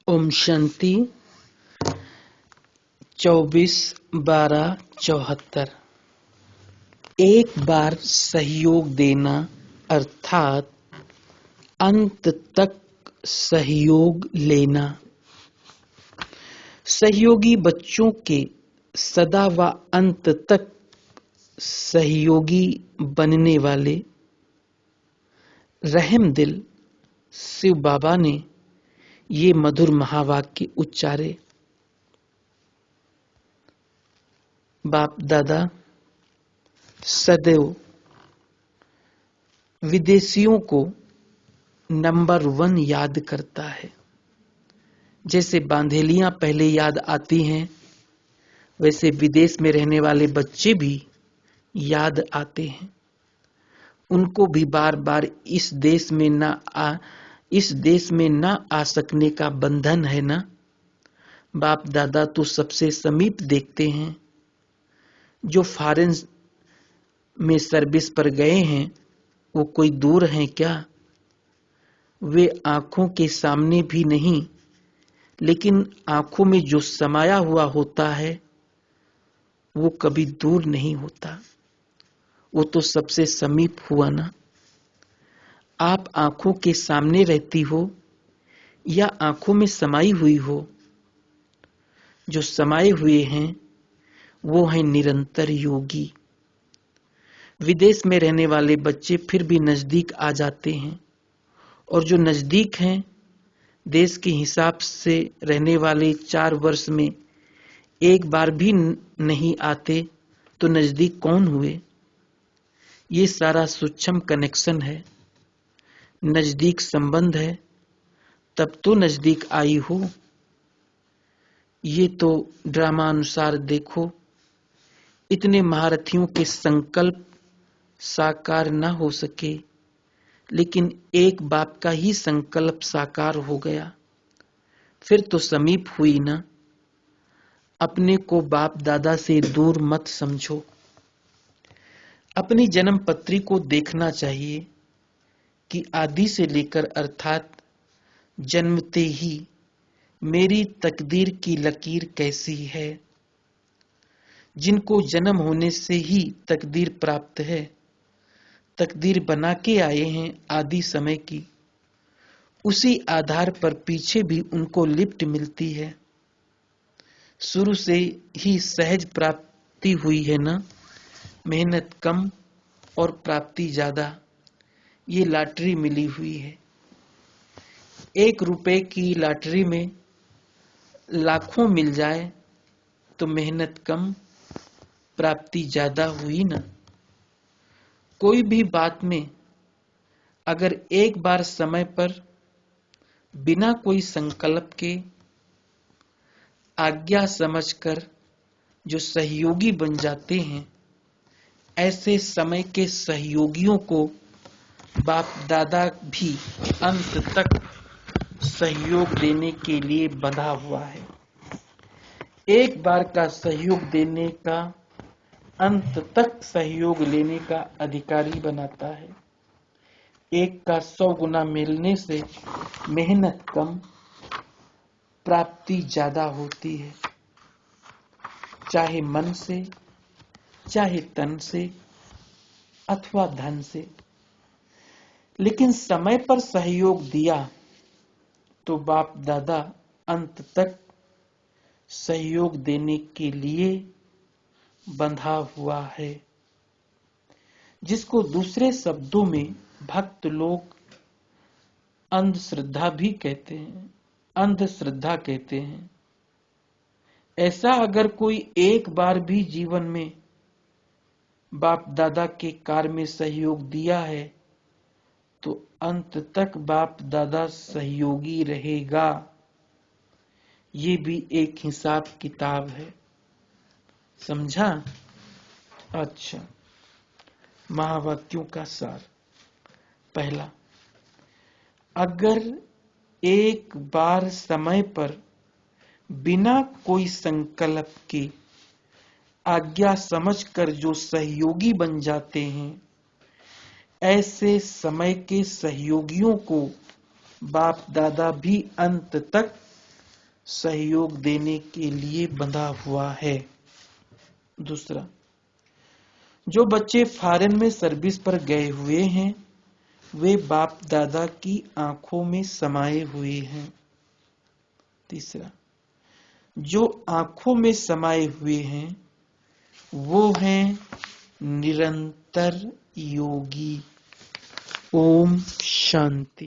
ओम शांति 24/12/74। एक बार सहयोग देना अर्थात अंत तक सहयोग लेना। सहयोगी बच्चों के सदा व अंत तक सहयोगी बनने वाले रहमदिल शिव बाबा ने ये मधुर महावाक्य उच्चारे। बाप दादा सदैव विदेशियों को नंबर 1 याद करता है। जैसे बांधेलियां पहले याद आती हैं, वैसे विदेश में रहने वाले बच्चे भी याद आते हैं। उनको भी बार बार इस देश में न आ सकने का बंधन है ना। बाप दादा तो सबसे समीप देखते हैं। जो फॉरेन में सर्विस पर गए हैं वो कोई दूर हैं क्या? वे आंखों के सामने भी नहीं, लेकिन आंखों में जो समाया हुआ होता है वो कभी दूर नहीं होता। वो तो सबसे समीप हुआ ना। आप आंखों के सामने रहती हो या आंखों में समाई हुई हो, जो समाये हुए हैं वो हैं निरंतर योगी। विदेश में रहने वाले बच्चे फिर भी नजदीक आ जाते हैं, और जो नजदीक हैं देश के हिसाब से रहने वाले 4 वर्ष में एक बार भी नहीं आते तो नजदीक कौन हुए? ये सारा सूक्ष्म कनेक्शन है, नजदीक संबंध है, तब तो नजदीक आई हो। ये तो ड्रामा अनुसार देखो, इतने महारथियों के संकल्प साकार न हो सके, लेकिन एक बाप का ही संकल्प साकार हो गया, फिर तो समीप हुई ना। अपने को बाप दादा से दूर मत समझो। अपनी जन्म पत्री को देखना चाहिए कि आदि से लेकर अर्थात जन्मते ही मेरी तकदीर की लकीर कैसी है। जिनको जन्म होने से ही तकदीर प्राप्त है, तकदीर बना के आए हैं आदि समय की, उसी आधार पर पीछे भी उनको लिफ्ट मिलती है। शुरू से ही सहज प्राप्ति हुई है ना। मेहनत कम और प्राप्ति ज्यादा, ये लॉटरी मिली हुई है। 1 रुपए की लॉटरी में लाखों मिल जाए तो मेहनत कम प्राप्ति ज्यादा हुई ना। कोई भी बात में अगर एक बार समय पर बिना कोई संकल्प के आज्ञा समझकर जो सहयोगी बन जाते हैं, ऐसे समय के सहयोगियों को बाप दादा भी अंत तक सहयोग देने के लिए बंधा हुआ है। एक बार का सहयोग देने का अंत तक सहयोग लेने का अधिकारी बनाता है। एक का 100 गुना मिलने से मेहनत कम प्राप्ति ज्यादा होती है, चाहे मन से, चाहे तन से अथवा धन से। लेकिन समय पर सहयोग दिया तो बाप दादा अंत तक सहयोग देने के लिए बंधा हुआ है, जिसको दूसरे शब्दों में भक्त लोग अंधश्रद्धा भी कहते हैं, अंधश्रद्धा कहते हैं। ऐसा अगर कोई एक बार भी जीवन में बाप दादा के कार्य में सहयोग दिया है तो अंत तक बाप दादा सहयोगी रहेगा। ये भी एक हिसाब किताब है, समझा? अच्छा, महावाक्यों का सार। पहला, अगर एक बार समय पर बिना कोई संकल्प के आज्ञा समझकर जो सहयोगी बन जाते हैं, ऐसे समय के सहयोगियों को बाप दादा भी अंत तक सहयोग देने के लिए बंधा हुआ है। दूसरा, जो बच्चे फॉरेन में सर्विस पर गए हुए हैं वे बाप दादा की आंखों में समाये हुए हैं। तीसरा, जो आंखों में समाये हुए हैं वो हैं निरंतर योगी। ओम शांति।